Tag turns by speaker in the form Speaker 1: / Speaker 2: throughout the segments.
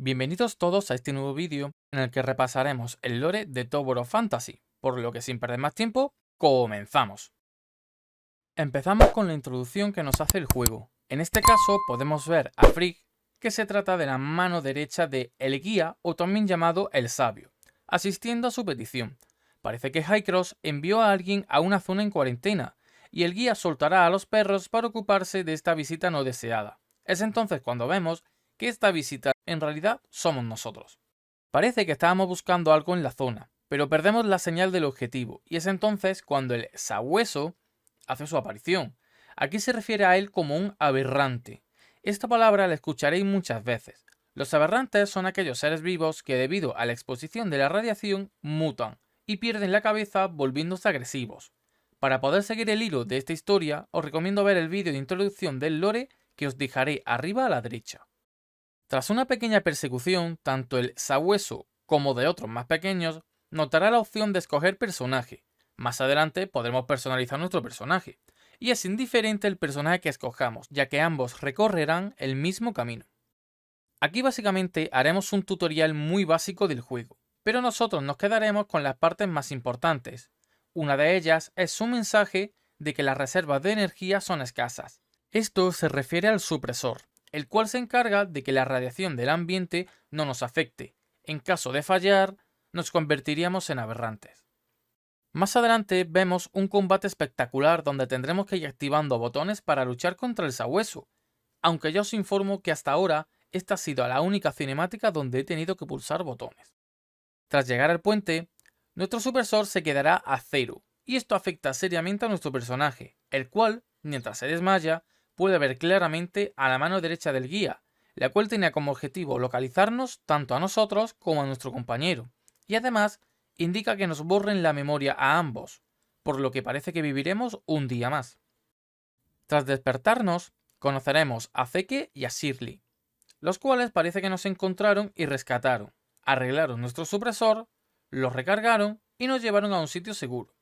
Speaker 1: Bienvenidos todos a este nuevo vídeo en el que repasaremos el lore de Tower of Fantasy, por lo que sin perder más tiempo, comenzamos. Empezamos con la introducción que nos hace el juego. En este caso podemos ver a Frigg, que se trata de la mano derecha de El Guía, o también llamado El Sabio, asistiendo a su petición. Parece que Hycross envió a alguien a una zona en cuarentena, y el guía soltará a los perros para ocuparse de esta visita no deseada. Es entonces cuando vemos que esta visita en realidad somos nosotros. Parece que estábamos buscando algo en la zona, pero perdemos la señal del objetivo, y es entonces cuando el sabueso hace su aparición. Aquí se refiere a él como un aberrante. Esta palabra la escucharéis muchas veces. Los aberrantes son aquellos seres vivos que debido a la exposición de la radiación mutan y pierden la cabeza volviéndose agresivos. Para poder seguir el hilo de esta historia, os recomiendo ver el vídeo de introducción del lore que os dejaré arriba a la derecha. Tras una pequeña persecución, tanto el sabueso como de otros más pequeños, notará la opción de escoger personaje. Más adelante podremos personalizar nuestro personaje, y es indiferente el personaje que escojamos, ya que ambos recorrerán el mismo camino. Aquí básicamente haremos un tutorial muy básico del juego, pero nosotros nos quedaremos con las partes más importantes. Una de ellas es su mensaje de que las reservas de energía son escasas. Esto se refiere al supresor, el cual se encarga de que la radiación del ambiente no nos afecte. En caso de fallar, nos convertiríamos en aberrantes. Más adelante vemos un combate espectacular donde tendremos que ir activando botones para luchar contra el sabueso, aunque ya os informo que hasta ahora esta ha sido la única cinemática donde he tenido que pulsar botones. Tras llegar al puente, nuestro supresor se quedará a cero, y esto afecta seriamente a nuestro personaje, el cual, mientras se desmaya, puede ver claramente a la mano derecha del guía, la cual tenía como objetivo localizarnos tanto a nosotros como a nuestro compañero, y además indica que nos borren la memoria a ambos, por lo que parece que viviremos un día más. Tras despertarnos, conoceremos a Zeke y a Shirley, los cuales parece que nos encontraron y rescataron, arreglaron nuestro supresor, lo recargaron y nos llevaron a un sitio seguro.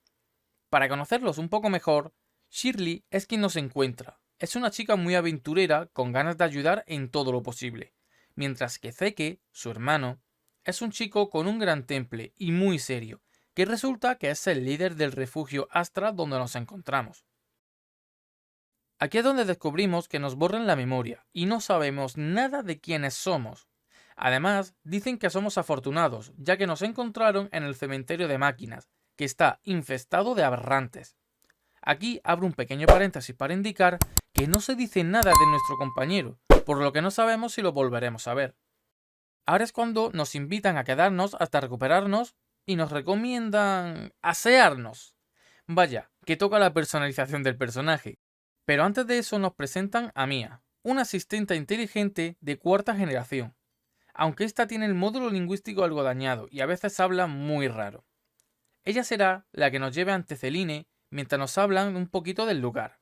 Speaker 1: Para conocerlos un poco mejor, Shirley es quien nos encuentra. Es una chica muy aventurera con ganas de ayudar en todo lo posible, mientras que Zeke, su hermano, es un chico con un gran temple y muy serio, que resulta que es el líder del refugio Astra donde nos encontramos. Aquí es donde descubrimos que nos borran la memoria y no sabemos nada de quiénes somos. Además, dicen que somos afortunados, ya que nos encontraron en el cementerio de máquinas, que está infestado de aberrantes. Aquí abro un pequeño paréntesis para indicar que no se dice nada de nuestro compañero, por lo que no sabemos si lo volveremos a ver. Ahora es cuando nos invitan a quedarnos hasta recuperarnos y nos recomiendan asearnos. Vaya, que toca la personalización del personaje. Pero antes de eso nos presentan a Mia, una asistente inteligente de cuarta generación, aunque esta tiene el módulo lingüístico algo dañado y a veces habla muy raro. Ella será la que nos lleve ante Celine mientras nos hablan un poquito del lugar.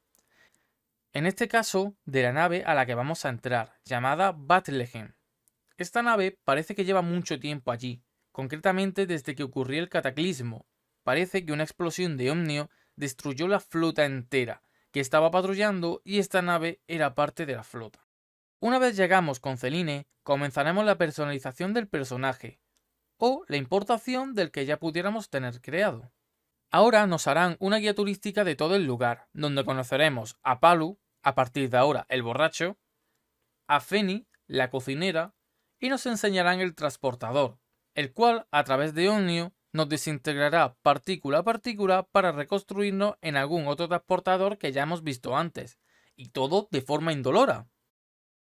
Speaker 1: En este caso, de la nave a la que vamos a entrar, llamada Bethlehem. Esta nave parece que lleva mucho tiempo allí, concretamente desde que ocurrió el cataclismo. Parece que una explosión de Omnio destruyó la flota entera, que estaba patrullando y esta nave era parte de la flota. Una vez llegamos con Celine, comenzaremos la personalización del personaje, o la importación del que ya pudiéramos tener creado. Ahora nos harán una guía turística de todo el lugar, donde conoceremos a Palu, a partir de ahora el borracho, a Feni, la cocinera, y nos enseñarán el transportador, el cual, a través de Omnio, nos desintegrará partícula a partícula para reconstruirnos en algún otro transportador que ya hemos visto antes, y todo de forma indolora.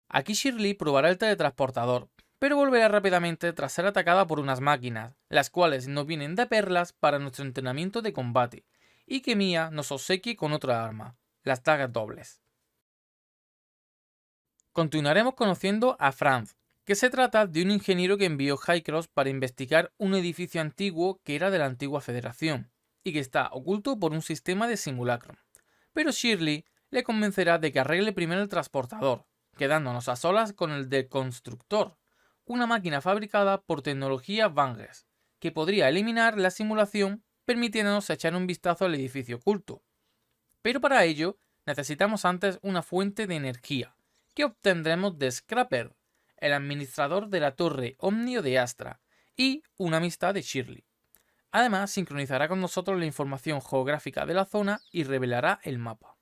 Speaker 1: Aquí Shirley probará el teletransportador, pero volverá rápidamente tras ser atacada por unas máquinas, las cuales nos vienen de perlas para nuestro entrenamiento de combate, y que Mia nos obsequie con otra arma, las dagas dobles. Continuaremos conociendo a Franz, que se trata de un ingeniero que envió Hycross para investigar un edificio antiguo que era de la antigua Federación, y que está oculto por un sistema de simulacro. Pero Shirley le convencerá de que arregle primero el transportador, quedándonos a solas con el deconstructor, una máquina fabricada por tecnología Vanguard, que podría eliminar la simulación permitiéndonos echar un vistazo al edificio oculto. Pero para ello necesitamos antes una fuente de energía, que obtendremos de Scrapper, el administrador de la torre Omnio de Astra y una amistad de Shirley. Además, sincronizará con nosotros la información geográfica de la zona y revelará el mapa.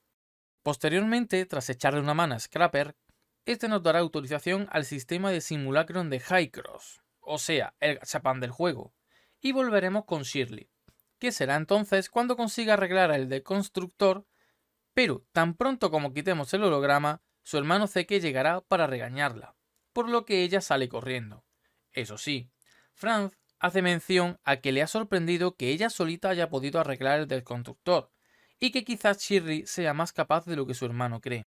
Speaker 1: Posteriormente, tras echarle una mano a Scrapper, este nos dará autorización al sistema de simulacron de Highcross, o sea, el gachapán del juego, y volveremos con Shirley, que será entonces cuando consiga arreglar el deconstructor, pero tan pronto como quitemos el holograma, su hermano Zeke llegará para regañarla, por lo que ella sale corriendo. Eso sí, Franz hace mención a que le ha sorprendido que ella solita haya podido arreglar el deconstructor, y que quizás Shirley sea más capaz de lo que su hermano cree.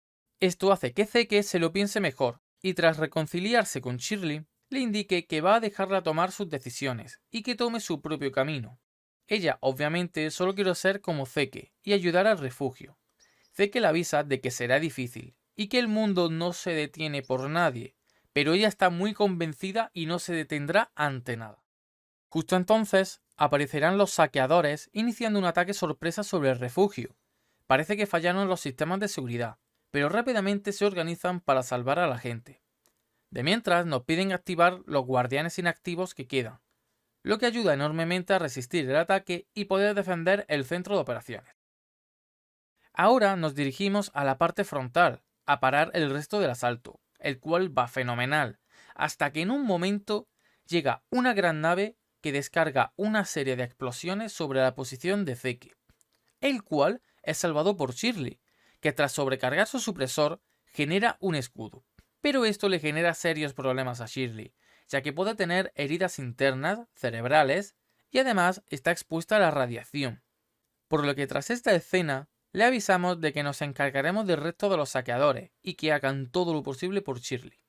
Speaker 1: Esto hace que Zeke se lo piense mejor, y tras reconciliarse con Shirley, le indique que va a dejarla tomar sus decisiones, y que tome su propio camino. Ella, obviamente, solo quiere ser como Zeke, y ayudar al refugio. Zeke le avisa de que será difícil, y que el mundo no se detiene por nadie, pero ella está muy convencida y no se detendrá ante nada. Justo entonces, aparecerán los saqueadores iniciando un ataque sorpresa sobre el refugio. Parece que fallaron los sistemas de seguridad, pero rápidamente se organizan para salvar a la gente. De mientras, nos piden activar los guardianes inactivos que quedan, lo que ayuda enormemente a resistir el ataque y poder defender el centro de operaciones. Ahora nos dirigimos a la parte frontal, a parar el resto del asalto, el cual va fenomenal, hasta que en un momento llega una gran nave que descarga una serie de explosiones sobre la posición de Zeke, el cual es salvado por Shirley, que tras sobrecargar su supresor genera un escudo. Pero esto le genera serios problemas a Shirley, ya que puede tener heridas internas, cerebrales, y además está expuesta a la radiación. Por lo que tras esta escena, le avisamos de que nos encargaremos del resto de los saqueadores y que hagan todo lo posible por Shirley.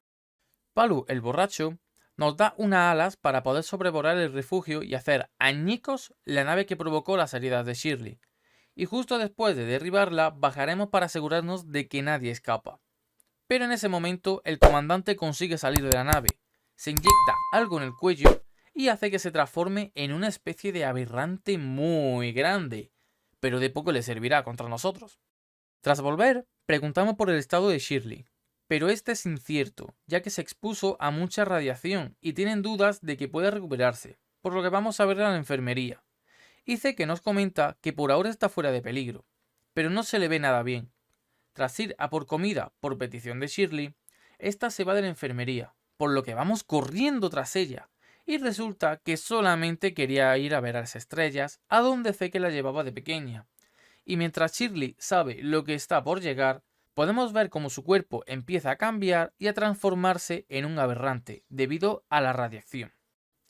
Speaker 1: Palu, el borracho, nos da unas alas para poder sobrevolar el refugio y hacer añicos la nave que provocó las heridas de Shirley. Y justo después de derribarla, bajaremos para asegurarnos de que nadie escapa. Pero en ese momento, el comandante consigue salir de la nave, se inyecta algo en el cuello y hace que se transforme en una especie de aberrante muy grande, pero de poco le servirá contra nosotros. Tras volver, preguntamos por el estado de Shirley, pero este es incierto, ya que se expuso a mucha radiación y tienen dudas de que pueda recuperarse, por lo que vamos a verla en la enfermería. Dice que nos comenta que por ahora está fuera de peligro, pero no se le ve nada bien. Tras ir a por comida por petición de Shirley, esta se va de la enfermería, por lo que vamos corriendo tras ella, y resulta que solamente quería ir a ver a las estrellas, a donde Zeke la llevaba de pequeña. Y mientras Shirley sabe lo que está por llegar, podemos ver cómo su cuerpo empieza a cambiar y a transformarse en un aberrante debido a la radiación.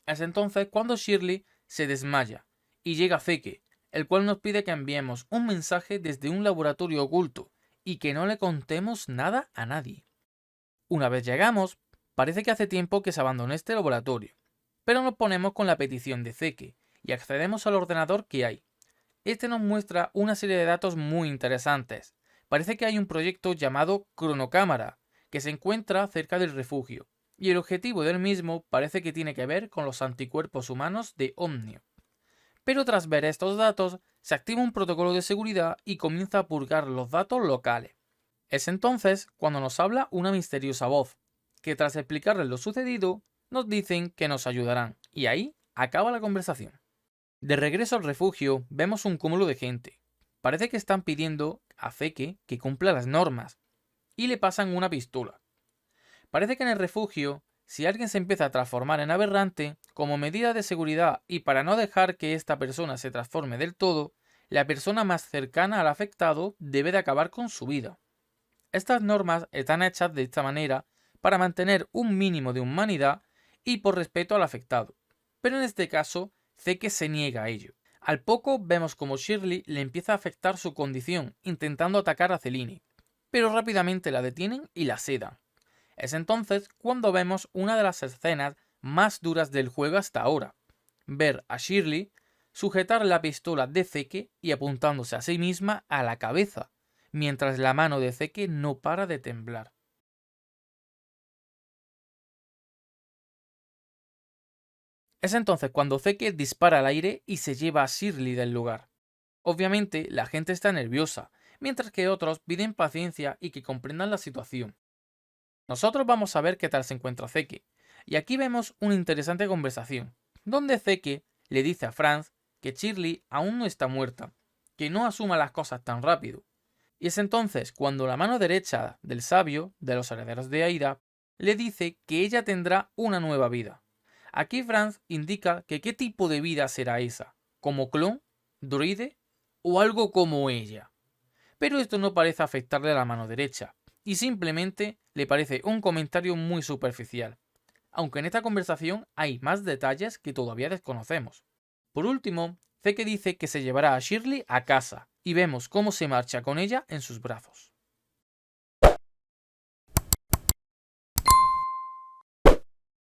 Speaker 1: Es entonces cuando Shirley se desmaya y llega Zeke, el cual nos pide que enviemos un mensaje desde un laboratorio oculto y que no le contemos nada a nadie. Una vez llegamos, parece que hace tiempo que se abandonó este laboratorio, pero nos ponemos con la petición de Zeke y accedemos al ordenador que hay. Este nos muestra una serie de datos muy interesantes. Parece que hay un proyecto llamado Cronocámara, que se encuentra cerca del refugio, y el objetivo del mismo parece que tiene que ver con los anticuerpos humanos de Omnio. Pero tras ver estos datos, se activa un protocolo de seguridad y comienza a purgar los datos locales. Es entonces cuando nos habla una misteriosa voz, que tras explicarles lo sucedido, nos dicen que nos ayudarán, y ahí acaba la conversación. De regreso al refugio, vemos un cúmulo de gente. Parece que están pidiendo a Zeke que cumpla las normas, y le pasan una pistola. Parece que en el refugio, si alguien se empieza a transformar en aberrante, como medida de seguridad y para no dejar que esta persona se transforme del todo, la persona más cercana al afectado debe de acabar con su vida. Estas normas están hechas de esta manera para mantener un mínimo de humanidad y por respeto al afectado. Pero en este caso, Zeke se niega a ello. Al poco vemos como Shirley le empieza a afectar su condición, intentando atacar a Celine, pero rápidamente la detienen y la sedan. Es entonces cuando vemos una de las escenas más duras del juego hasta ahora. Ver a Shirley sujetar la pistola de Zeke y apuntándose a sí misma a la cabeza, mientras la mano de Zeke no para de temblar. Es entonces cuando Zeke dispara al aire y se lleva a Shirley del lugar. Obviamente la gente está nerviosa, mientras que otros piden paciencia y que comprendan la situación. Nosotros vamos a ver qué tal se encuentra Zeke, y aquí vemos una interesante conversación, donde Zeke le dice a Franz que Shirley aún no está muerta, que no asuma las cosas tan rápido. Y es entonces cuando la mano derecha del sabio, de los herederos de Aida, le dice que ella tendrá una nueva vida. Aquí Franz indica que qué tipo de vida será esa, como clon, droide o algo como ella. Pero esto no parece afectarle a la mano derecha, y simplemente le parece un comentario muy superficial, aunque en esta conversación hay más detalles que todavía desconocemos. Por último, Zeke dice que se llevará a Shirley a casa, y vemos cómo se marcha con ella en sus brazos.